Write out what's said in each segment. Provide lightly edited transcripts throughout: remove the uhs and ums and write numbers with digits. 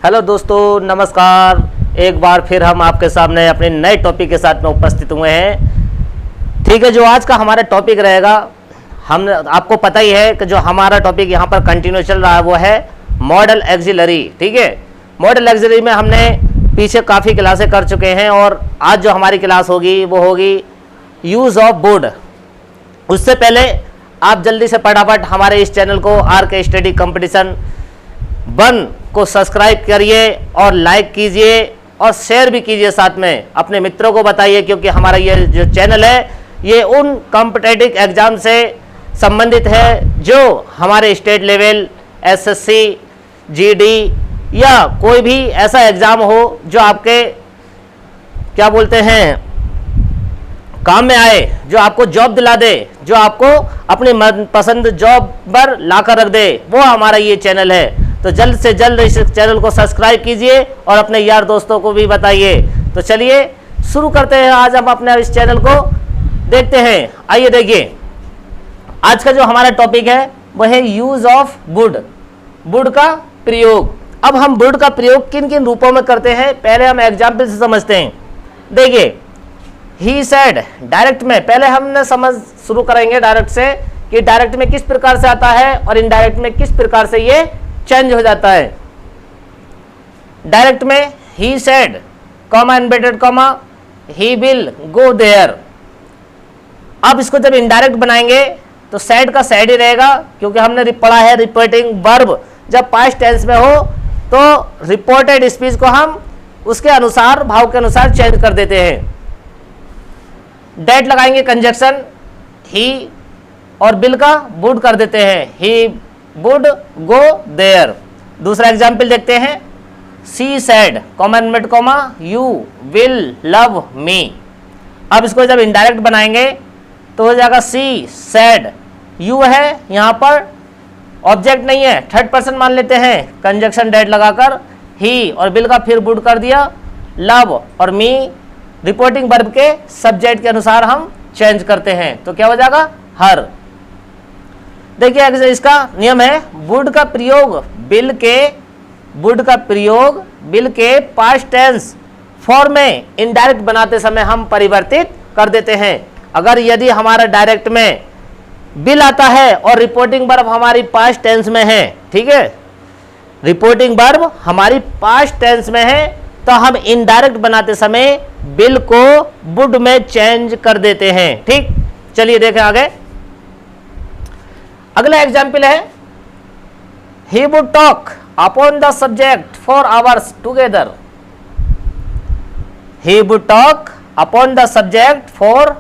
Hello दोस्तों, नमस्कार। एक बार फिर हम आपके सामने अपने नए टॉपिक के साथ में उपस्थित हुए हैं। ठीक है, जो आज का हमारा टॉपिक रहेगा, हम आपको पता ही है कि जो हमारा टॉपिक यहाँ पर कंटिन्यू चल रहा है वो है मॉडल एक्सिलरी। ठीक है, मॉडल एक्सिलरी में हमने पीछे काफ़ी क्लासें कर चुके हैं और आज जो हमारी क्लास होगी वो होगी यूज़ ऑफ वुड। उससे पहले आप जल्दी से फटाफट हमारे इस चैनल को आर.के. स्टडी कंपटीशन 1 को सब्सक्राइब करिए और लाइक कीजिए और शेयर भी कीजिए, साथ में अपने मित्रों को बताइए, क्योंकि हमारा ये जो चैनल है ये उन कॉम्पिटिटिव एग्ज़ाम से संबंधित है जो हमारे स्टेट लेवल, एसएससी, जीडी या कोई भी ऐसा एग्ज़ाम हो जो आपके क्या बोलते हैं काम में आए, जो आपको जॉब दिला दे, जो आपको अपनी मनपसंद जॉब पर ला कर रख दे, वो हमारा ये चैनल है। तो जल्द से जल्द इस चैनल को सब्सक्राइब कीजिए और अपने यार दोस्तों को भी बताइए। तो चलिए शुरू करते हैं। आज हम अपने इस चैनल को देखते हैं। आइए देखिए, आज का जो हमारा टॉपिक है वह है यूज ऑफ वुड, वुड का प्रयोग। अब हम वुड का प्रयोग किन किन रूपों में करते हैं, पहले हम एग्जाम्पल से समझते हैं। देखिए, ही सेड, डायरेक्ट में पहले हमने समझ शुरू करेंगे डायरेक्ट से कि डायरेक्ट में किस प्रकार से आता है और इनडायरेक्ट में किस प्रकार से ये चेंज हो जाता है। डायरेक्ट में he said, comma inverted comma, he will go there. अब इसको जब इनडायरेक्ट बनाएंगे तो सेड का सेड ही रहेगा, क्योंकि हमने पढ़ा है रिपोर्टिंग वर्ब जब पास्ट टेंस में हो तो रिपोर्टेड स्पीच को हम उसके अनुसार, भाव के अनुसार चेंज कर देते हैं। डेट लगाएंगे कंजक्शन, ही और बिल का वुड कर देते हैं, ही वुड गो देयर। दूसरा एग्जाम्पल देखते हैं, she said, comma inverted comma, you will love me. अब इसको जब इनडायरेक्ट बनाएंगे तो हो जाएगा सी सेड, यू है यहाँ पर ऑब्जेक्ट नहीं है, थर्ड पर्सन मान लेते हैं, कंजक्शन डेट लगाकर ही और बिल का फिर वुड कर दिया, लव और मी रिपोर्टिंग वर्ब के सब्जेक्ट के अनुसार हम चेंज करते हैं, तो क्या हो जाएगा हर। देखिए इसका नियम है, वुड का प्रयोग बिल के पास्ट टेंस फॉर्म में इनडायरेक्ट बनाते समय हम परिवर्तित कर देते हैं। अगर यदि हमारा डायरेक्ट में बिल आता है और रिपोर्टिंग वर्ब हमारी पास्ट टेंस में है, ठीक है, रिपोर्टिंग वर्ब हमारी पास्ट टेंस में है, तो हम इनडायरेक्ट बनाते समय बिल को वुड में चेंज कर देते हैं। ठीक, चलिए देखें आगे। अगला एग्जाम्पल है, he would talk upon the subject for hours together. He would talk upon the subject for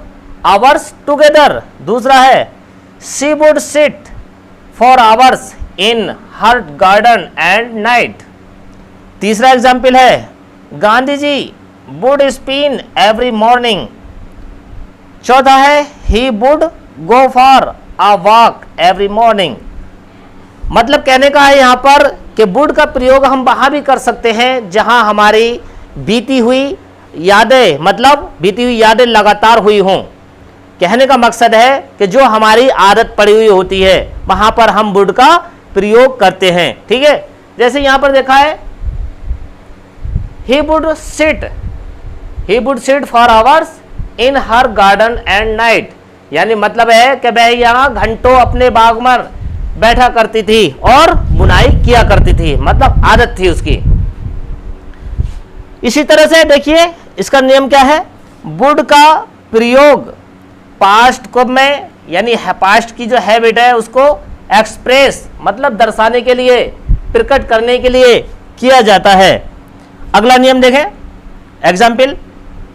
hours together. दूसरा है, she would sit for hours in her garden and night. तीसरा एग्जाम्पल है, Gandhi ji would spin every morning. चौथा है, he would go for a walk every morning. मतलब कहने का है यहाँ पर कि वुड का प्रयोग हम वहाँ भी कर सकते हैं जहाँ हमारी बीती हुई यादें, मतलब बीती हुई यादें लगातार हुई हों। कहने का मकसद है कि जो हमारी आदत पड़ी हुई होती है वहाँ पर हम वुड का प्रयोग करते हैं। ठीक है, जैसे यहाँ पर देखा है, he would sit for hours in her garden and night। यानी मतलब है कि वह यहाँ घंटों अपने बाग में बैठा करती थी और बुनाई किया करती थी, मतलब आदत थी उसकी। इसी तरह से देखिए इसका नियम क्या है, वुड का प्रयोग पास्ट को में, यानी पास्ट की जो हैबिट है उसको एक्सप्रेस मतलब दर्शाने के लिए, प्रकट करने के लिए किया जाता है। अगला नियम देखें, example,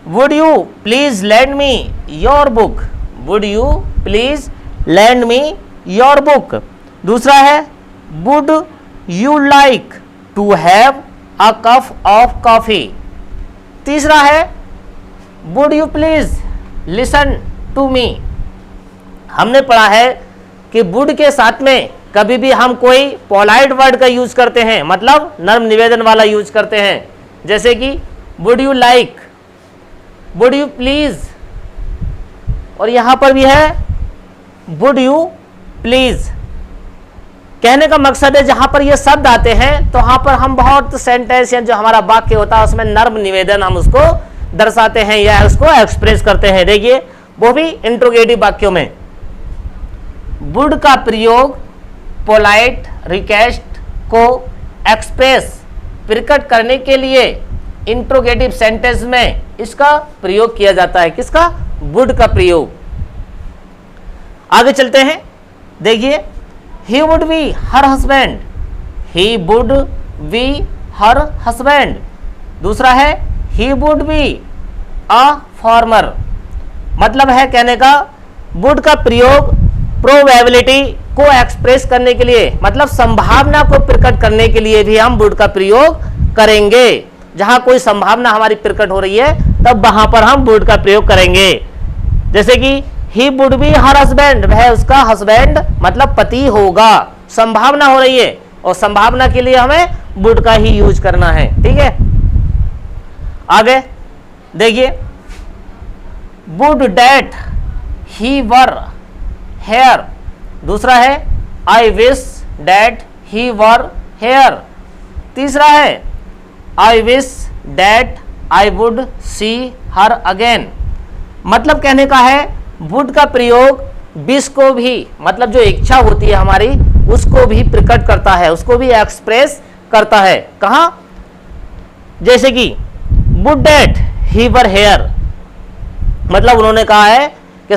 would you please lend me your book. Would you please lend me your book. दूसरा है, would you like to have a cup of coffee. तीसरा है, would you please listen to me. हमने पढ़ा है कि वुड के साथ में कभी भी हम कोई पोलाइट वर्ड का यूज करते हैं, मतलब नर्म निवेदन वाला यूज करते हैं, जैसे कि would you like, would you please, और यहां पर भी है वुड यू प्लीज। कहने का मकसद है जहां पर ये शब्द आते हैं तो वहां पर हम बहुत सेंटेंस या जो हमारा वाक्य होता है उसमें नर्म निवेदन हम उसको दर्शाते हैं या उसको एक्सप्रेस करते हैं। देखिए वो भी इंट्रोगेटिव वाक्यों में वुड का प्रयोग पोलाइट रिक्वेस्ट को एक्सप्रेस प्रकट करने के लिए इंट्रोगेटिव सेंटेंस में इसका प्रयोग किया जाता है। किसका? वुड का प्रयोग। आगे चलते हैं, देखिए he would be her husband, he would be her husband. दूसरा है he would be a farmer, मतलब है कहने का वुड का प्रयोग प्रोबेबिलिटी को एक्सप्रेस करने के लिए, मतलब संभावना को प्रकट करने के लिए भी हम वुड का प्रयोग करेंगे। जहां कोई संभावना हमारी प्रकट हो रही है तब वहां पर हम वुड का प्रयोग करेंगे। जैसे कि he would be her husband, वह उसका हस्बैंड मतलब पति होगा। संभावना हो रही है और संभावना के लिए हमें वुड का ही यूज करना है। ठीक है, आगे देखिए would that he were here. दूसरा है I wish that he were here. तीसरा है I wish that I would see her again, मतलब कहने का है वुड का प्रयोग विश को भी, मतलब जो इच्छा होती है हमारी उसको भी प्रकट करता है, उसको भी एक्सप्रेस करता है। कहां? जैसे कि would that he were here, मतलब उन्होंने कहा है कि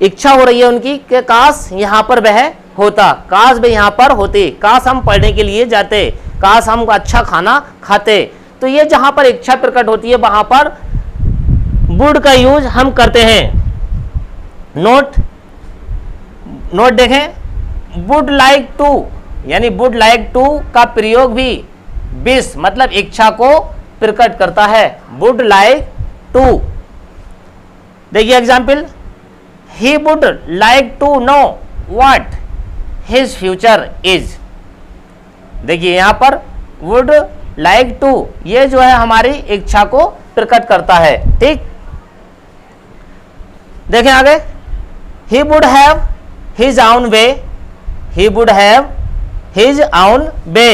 इच्छा हो रही है उनकी कि काश यहां पर वह होता, काश वह यहां पर होती, काश हम पढ़ने के लिए जाते, काश हम अच्छा खाना खाते। तो ये जहां पर इच्छा प्रकट होती है वहां पर वुड का यूज हम करते हैं। नोट देखें, वुड लाइक टू, यानी वुड लाइक टू का प्रयोग भी विश मतलब इच्छा को प्रकट करता है। वुड लाइक टू, देखिए example, he would like to know what his future is. देखिए यहां पर वुड लाइक टू ये जो है हमारी इच्छा को प्रकट करता है। ठीक, देखें आगे, ही would have his own way, he would have his own वे।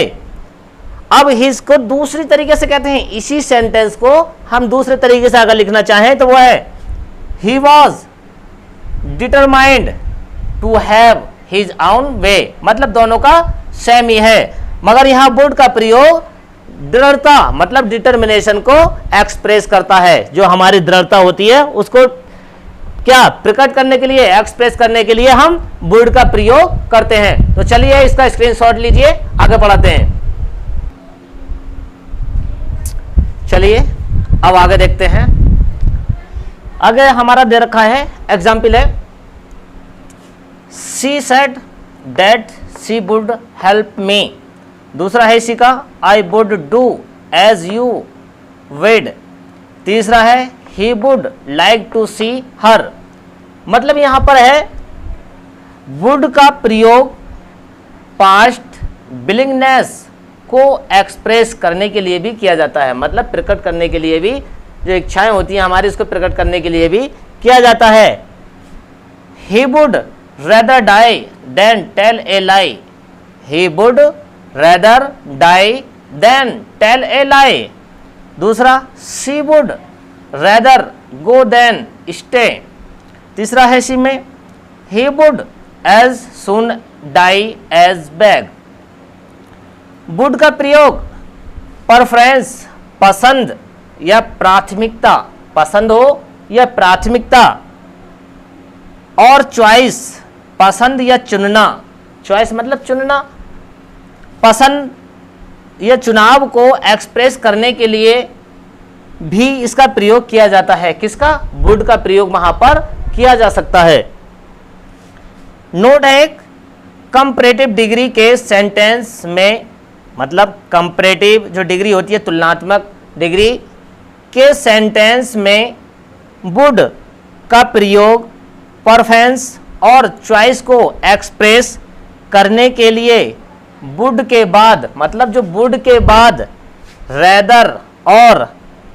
अब हिज को दूसरी तरीके से कहते हैं, इसी सेंटेंस को हम दूसरे तरीके से अगर लिखना चाहें तो वो है he was determined to have his own way, मतलब दोनों का सेम ही है, मगर यहां वुड का प्रयोग दृढ़ता मतलब डिटर्मिनेशन को एक्सप्रेस करता है। जो हमारी दृढ़ता होती है उसको क्या प्रकट करने के लिए, एक्सप्रेस करने के लिए हम वुड का प्रयोग करते हैं। तो चलिए इसका स्क्रीनशॉट लीजिए, आगे बढ़ाते हैं। चलिए अब आगे देखते हैं। आगे हमारा दे रखा है एग्जाम्पल है, she said that she would help me. दूसरा है इसी का I would do as you bid. तीसरा है he would like to see her, मतलब यहां पर है वुड का प्रयोग पास्ट विलिंगनेस को एक्सप्रेस करने के लिए भी किया जाता है, मतलब प्रकट करने के लिए भी, जो इच्छाएं होती हैं हमारी उसको प्रकट करने के लिए भी किया जाता है। He would rather die than tell a lie, he would rather die than tell a lie. दूसरा she would rather go than stay. तीसरा है सी में he would as soon die as beg. Would का प्रयोग preference पसंद या प्राथमिकता, पसंद हो या प्राथमिकता, और चॉइस पसंद या चुनना, चॉइस मतलब चुनना, पसंद या चुनाव को एक्सप्रेस करने के लिए भी इसका प्रयोग किया जाता है। किसका? वुड का प्रयोग वहां पर किया जा सकता है। नोट एक कंपैरेटिव डिग्री के सेंटेंस में, मतलब कंपैरेटिव जो डिग्री होती है तुलनात्मक डिग्री के सेंटेंस में वुड का प्रयोग प्रेफरेंस और चॉइस को एक्सप्रेस करने के लिए वुड के बाद, मतलब जो वुड के बाद रेदर और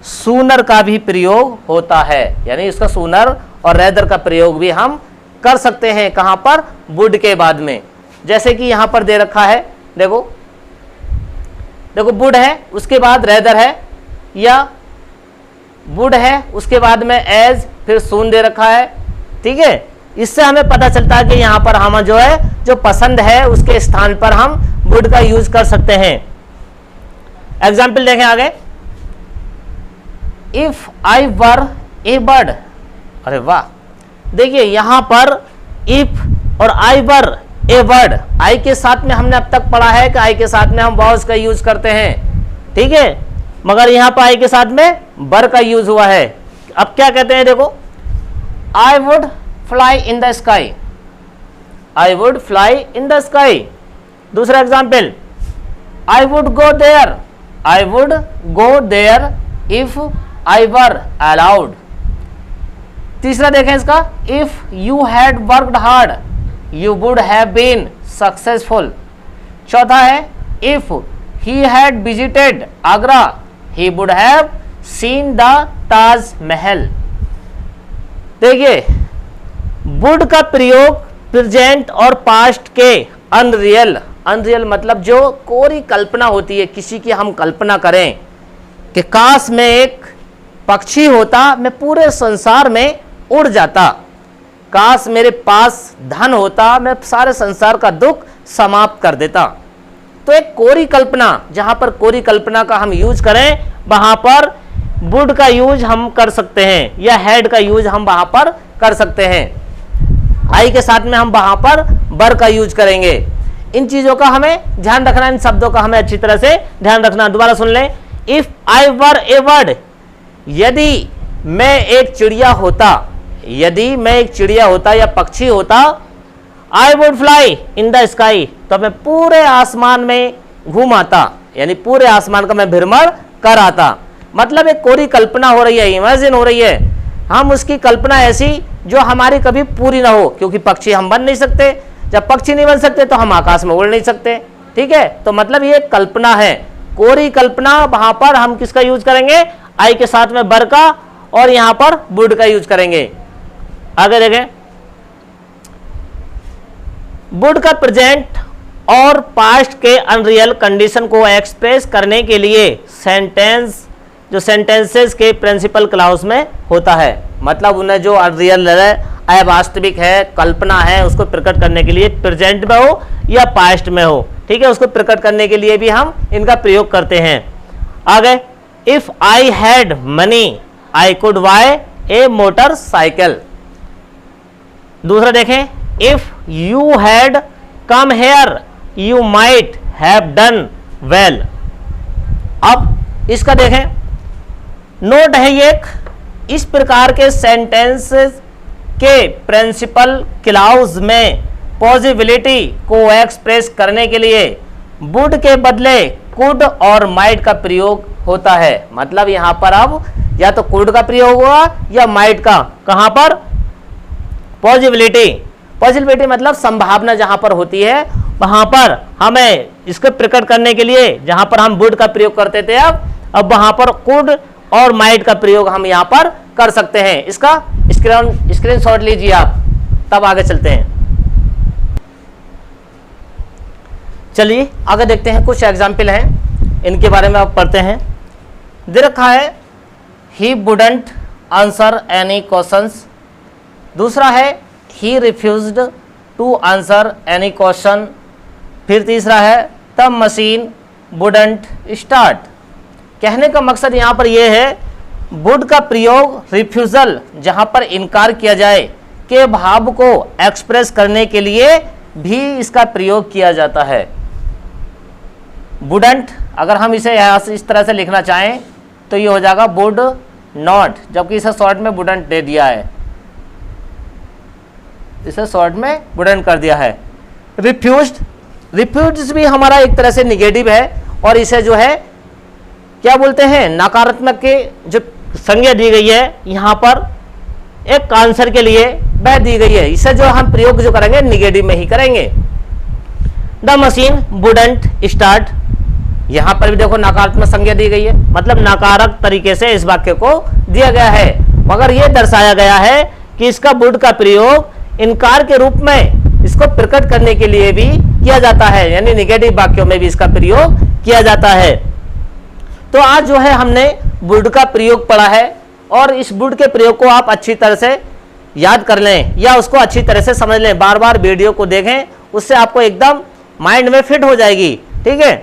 सूनर का भी प्रयोग होता है, यानी इसका सूनर और रेदर का प्रयोग भी हम कर सकते हैं। कहां पर? वुड के बाद में। जैसे कि यहां पर दे रखा है, देखो देखो वुड है, उसके बाद रेदर है, या वुड है उसके बाद में एज, फिर सून दे रखा है। ठीक है, इससे हमें पता चलता है कि यहां पर हम जो है, जो पसंद है उसके स्थान पर हम वुड का यूज कर सकते हैं। एग्जाम्पल देखें आगे, if I were A bird. अरे वाह, देखिए यहां पर इफ और आई वर ए बर्ड, आई के साथ में हमने अब तक पढ़ा है कि आई के साथ में हम वॉज का यूज करते हैं। ठीक है, मगर यहां पर आई के साथ में बर का यूज हुआ है। अब क्या कहते हैं, देखो, I would fly in the sky, I would fly in the sky. दूसरा example, I would go there, I would go there if I were allowed. तीसरा देखें इसका, if you had worked hard you would have been successful. चौथा है, if he had visited Agra he would have seen the Taj Mahal. देखिए, would का प्रयोग present और past के अनरियल, अनरियल मतलब जो कोरी कल्पना होती है, किसी की हम कल्पना करें कि काश में एक पक्षी होता, मैं पूरे संसार में उड़ जाता, काश मेरे पास धन होता, मैं सारे संसार का दुख समाप्त कर देता। तो एक कोरी कल्पना, जहां पर कोरी कल्पना का हम यूज करें वहां पर वुड का यूज हम कर सकते हैं, या हैड का यूज हम वहां पर कर सकते हैं। आई के साथ में हम वहां पर बर का यूज करेंगे। इन चीजों का हमें ध्यान रखना, इन शब्दों का हमें अच्छी तरह से ध्यान रखना। दोबारा सुन लें, if I were A bird, यदि मैं एक चिड़िया होता, यदि मैं एक चिड़िया होता या पक्षी होता, आई would fly in the sky, तो मैं पूरे आसमान में घूम आता, यानी पूरे आसमान का मैं भ्रमण कर आता। मतलब एक कोरी कल्पना हो रही है, इमेजिन हो रही है, हम उसकी कल्पना ऐसी जो हमारी कभी पूरी ना हो, क्योंकि पक्षी हम बन नहीं सकते, जब पक्षी नहीं बन सकते तो हम आकाश में उड़ नहीं सकते। ठीक है, तो मतलब ये कल्पना है, कोरी कल्पना। वहां पर हम किसका यूज करेंगे, आई के साथ में बर का, और यहां पर वुड का यूज करेंगे। आगे देखें, वुड का प्रेजेंट और पास्ट के अनरियल कंडीशन को एक्सप्रेस करने के लिए सेंटेंस, जो सेंटेंसेस के प्रिंसिपल क्लाउज में होता है, मतलब उन्हें जो अनरियल है, अवास्तविक है, कल्पना है, उसको प्रकट करने के लिए प्रेजेंट में हो या पास्ट में हो, ठीक है, उसको प्रकट करने के लिए भी हम इनका प्रयोग करते हैं। आगे, if I had money I could bye A motor cycle. दूसरा देखें, if you had come here you might have done well. अब इसका देखें, नोट है ये, इस प्रकार के सेंटेंसेस के प्रिंसिपल क्लाउज में पॉजिबिलिटी को एक्सप्रेस करने के लिए वुड के बदले कुड और माइट का प्रयोग होता है। मतलब यहां पर अब या तो कुड का प्रयोग हुआ या माइट का। कहां पर, पॉजिबिलिटी, पॉजिबिलिटी मतलब संभावना जहां पर होती है वहां पर हमें इसको प्रकट करने के लिए जहां पर हम वुड का प्रयोग करते थे, अब वहां पर कुड और माइट का प्रयोग हम यहां पर कर सकते हैं। इसका स्क्रीनशॉट लीजिए आप, तब आगे चलते हैं। चलिए आगे देखते हैं, कुछ एग्जाम्पल हैं, इनके बारे में आप पढ़ते हैं। दे रखा है, he wouldn't answer any questions. दूसरा है, he refused to answer any question. फिर तीसरा है, द मशीन वुडंट स्टार्ट। कहने का मकसद यहाँ पर यह है, वुड का प्रयोग रिफ्यूजल, जहाँ पर इनकार किया जाए, के भाव को एक्सप्रेस करने के लिए भी इसका प्रयोग किया जाता है। वुडंट, अगर हम इसे यहाँ से इस तरह से लिखना चाहें तो ये हो जाएगा वुड नॉट, जबकि इसे शॉर्ट में वुडंट दे दिया है, इसे शॉर्ट में वुडंट कर दिया है। रिफ्यूज्ड, रिफ्यूज भी हमारा एक तरह से निगेटिव है, और इसे जो है क्या बोलते हैं, नकारात्मक के जो संज्ञा दी गई है यहाँ पर एक आंसर के लिए वह दी गई है, इसे जो हम प्रयोग जो करेंगे निगेटिव में ही करेंगे। द मशीन वुडंट स्टार्ट, यहाँ पर भी देखो नकारात्मक संज्ञा दी गई है, मतलब नकारात्मक तरीके से इस वाक्य को दिया गया है, मगर यह दर्शाया गया है कि इसका वुड का प्रयोग इनकार के रूप में इसको प्रकट करने के लिए भी किया जाता है, यानी निगेटिव वाक्यों में भी इसका प्रयोग किया जाता है। तो आज जो है हमने वुड का प्रयोग पढ़ा है और इस वुड के प्रयोग को आप अच्छी तरह से याद कर लें या उसको अच्छी तरह से समझ लें, बार बार वीडियो को देखें, उससे आपको एकदम माइंड में फिट हो जाएगी। ठीक है,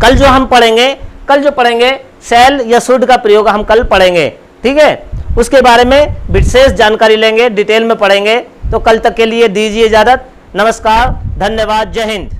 कल जो पढ़ेंगे शैल या शुड का प्रयोग हम कल पढ़ेंगे। ठीक है, उसके बारे में विशेष जानकारी लेंगे, डिटेल में पढ़ेंगे। तो कल तक के लिए दीजिए इजाजत। नमस्कार, धन्यवाद, जय हिंद।